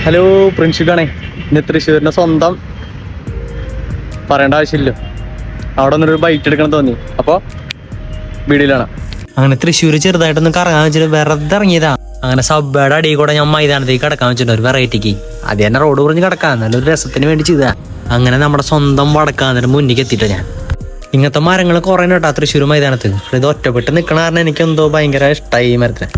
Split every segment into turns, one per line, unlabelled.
Hello പ്രിൻഷിക്കാണേ. ഇന്ന് തൃശ്ശൂരിന്റെ സ്വന്തം പറയേണ്ട ആവശ്യമില്ലോ. അവിടെ ഒന്നൊരു ബൈറ്റ് എടുക്കണം തോന്നി, അപ്പൊ വീഡിയോയിലാണ്.
അങ്ങനെ തൃശ്ശൂർ ചെറുതായിട്ടൊന്ന് കറങ്ങാൻ വെച്ചിട്ട് വെറുതെ ഇറങ്ങിയതാ. അങ്ങനെ സബ്ബയുടെ അടിയിൽ കൂടെ ഞാൻ മൈതാനത്തേക്ക് കിടക്കാൻ വെച്ചിട്ടുണ്ട് ഒരു വെറൈറ്റിക്ക്. അത് തന്നെ റോഡ് കുറഞ്ഞ് കിടക്കാൻ നല്ലൊരു രസത്തിന് വേണ്ടി ചെയ്താ. അങ്ങനെ നമ്മുടെ സ്വന്തം വടക്കാന്നിട്ട് മുന്നിലേക്ക് എത്തിയിട്ടാ ഞാൻ. ഇങ്ങനത്തെ മരങ്ങൾ കുറേ നട്ടാ തൃശ്ശൂർ മൈതാനത്ത്. ഇത് ഒറ്റപ്പെട്ട് നിൽക്കണ കാരണം എനിക്കെന്തോ ഭയങ്കര ഇഷ്ടമായി മരത്തിന്.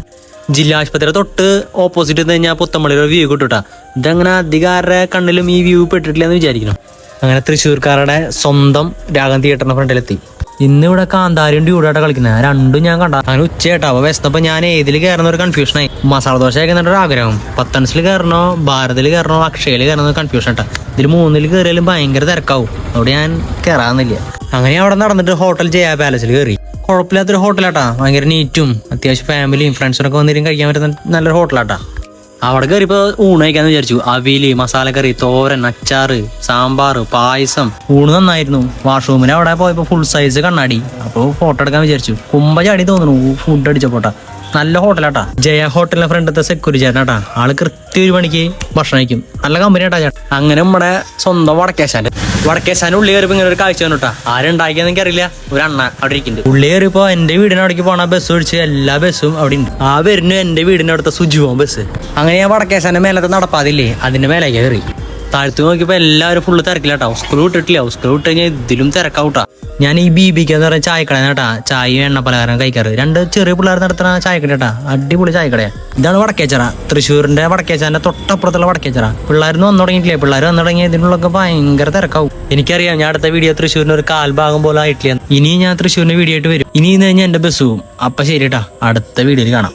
ജില്ലാ ആശുപത്രിയുടെ തൊട്ട് ഓപ്പോസിറ്റ് കഴിഞ്ഞാൽ പുത്തമ്പള്ളിയുടെ വ്യൂ കിട്ടൂട്ടാ. ഇതങ്ങനെ അധികാരുടെ കണ്ണിലും ഈ വ്യൂ പെട്ടിട്ടില്ല എന്ന് വിചാരിക്കണം. അങ്ങനെ തൃശ്ശൂർക്കാരുടെ സ്വന്തം രാഗം തിയേറ്ററിന്റെ ഫ്രണ്ടിലെത്തി. ഇന്ന് ഇവിടെ കാന്താരിയും ഡ്യൂഡായിട്ടാ കളിക്കുന്നത്. രണ്ടും ഞാൻ കണ്ട. അങ്ങനെ ഉച്ചയായിട്ടാ. അപ്പൊ വെച്ചപ്പോ ഞാൻ ഏതിൽ കയറുന്ന ഒരു കൺഫ്യൂഷനായി. മസാല ദോശ കഴിക്കുന്നുണ്ട് ഒരു ആഗ്രഹം. പത്തൻസിൽ കയറണോ ഭാരതിൽ കയറണോ അക്ഷയയിൽ കയറണോ കൺഫ്യൂഷൻ ഇട്ടാ. ഇതിൽ മൂന്നിൽ കയറിയാലും ഭയങ്കര തിരക്കാവും. അവിടെ ഞാൻ കയറാന്നില്ല. അങ്ങനെ അവിടെ നടന്നിട്ട് ഹോട്ടൽ ജയ പാലസിൽ കയറി. കുഴപ്പമില്ലാത്തൊരു ഹോട്ടലാട്ടാ. ഭയങ്കര നീറ്റും അത്യാവശ്യം ഫാമിലിയും ഫ്രണ്ട്സിനൊക്കെ വന്നിരും കഴിക്കാൻ പറ്റുന്ന നല്ലൊരു ഹോട്ടലാട്ടാ. അവിടെ കയറിയപ്പോ ഊണ് കഴിക്കാന്ന് വിചാരിച്ചു. അവിയല്, മസാലക്കറി, തോരൻ, അച്ചാറ്, സാമ്പാർ, പായസം. ഊണ് നന്നായിരുന്നു. വാഷ്റൂമിന് അവിടെ പോയപ്പോ ഫുൾ സൈസ് കണ്ണാടി. അപ്പോൾ ഫോട്ടോ എടുക്കാൻ വിചാരിച്ചു. കുമ്പ ചാടി തോന്നുന്നു ഫുഡ് അടിച്ചപ്പോട്ടാ. നല്ല ഹോട്ടലാട്ടാ. ജയ ഹോട്ടലിന്റെ ഫ്രണ്ടത്തെ സെക്യൂരിറ്റി ചേട്ടനാട്ടാ. ആള് കൃത്യം 1 മണിക്ക് ഭക്ഷണം കഴിക്കും. നല്ല കമ്പനി ആട്ടാ ചേട്ടൻ. അങ്ങനെ നമ്മുടെ സ്വന്തം വടക്കേശാന്റെ ഉള്ളി കയറിപ്പോ ഇങ്ങനെ ഒരു കാഴ്ച വന്നിട്ടാ. ആരുണ്ടാക്കിയെന്ന് എനിക്കറിയില്ല. ഒരു അണ്ണ അവിടെ ഇരിക്കുന്നുണ്ട്. ഉള്ളി കയറിപ്പോ എന്റെ വീടിന്റെ അവിടേക്ക് പോണ ബസ് ഒഴിച്ച് എല്ലാ ബസ്സും അവിടെ ഉണ്ട്. ആ വരുന്നു എന്റെ വീടിന്റെ അടുത്ത സുജുവോ ബസ്. അങ്ങനെ ഞാൻ വടക്കേശാന്റെ മേലത്തെ നടപ്പാതില്ലേ അതിന്റെ മേലേക്ക് കയറി. താഴ്ത്തു നോക്കിയപ്പോ എല്ലാവരും ഫുള്ള് തിരക്കില്ലാട്ടാ. സ്കൂൾ വിട്ടിട്ടില്ല. സ്കൂൾ വിട്ട് കഴിഞ്ഞാൽ ഇതിലും തിരക്കാവൂട്ടാ. ഞാൻ ഈ BBK എന്ന് പറഞ്ഞ ചായക്കടയാട്ടാ. ചായയും എണ്ണ പലഹാരം കഴിക്കാറ്. 2 ചെറിയ പിള്ളേർ നടത്തുന്ന ചായക്കടയാട്ടാ. അടിപൊളി ചായക്കടയാ. ഇതാണ് വടക്കേച്ചിറ. തൃശ്ശൂരിന്റെ വടക്കേച്ചാന്റെ തൊട്ടപ്പുറത്തുള്ള വടക്കേച്ചിറ. പിള്ളേരൊന്നും വന്നു തുടങ്ങിയിട്ടില്ലേ. പിള്ളേർ വന്നു തുടങ്ങിയ ഇതിനുള്ളൊക്കെ ഭയങ്കര തിരക്കാവും. എനിക്കറിയാം. ഞാൻ അടുത്ത വീഡിയോ തൃശ്ശൂരിന് ഒരു കാൽഭാഗം പോലെ ആയിട്ടില്ല. ഇനി ഞാൻ തൃശ്ശൂരിന്റെ വീഡിയോ ആയിട്ട് വരും. ഇനി കഴിഞ്ഞാൽ എന്റെ ബസ് പോവും. അപ്പൊ ശരിട്ടാ, അടുത്ത വീഡിയോയിൽ കാണാം.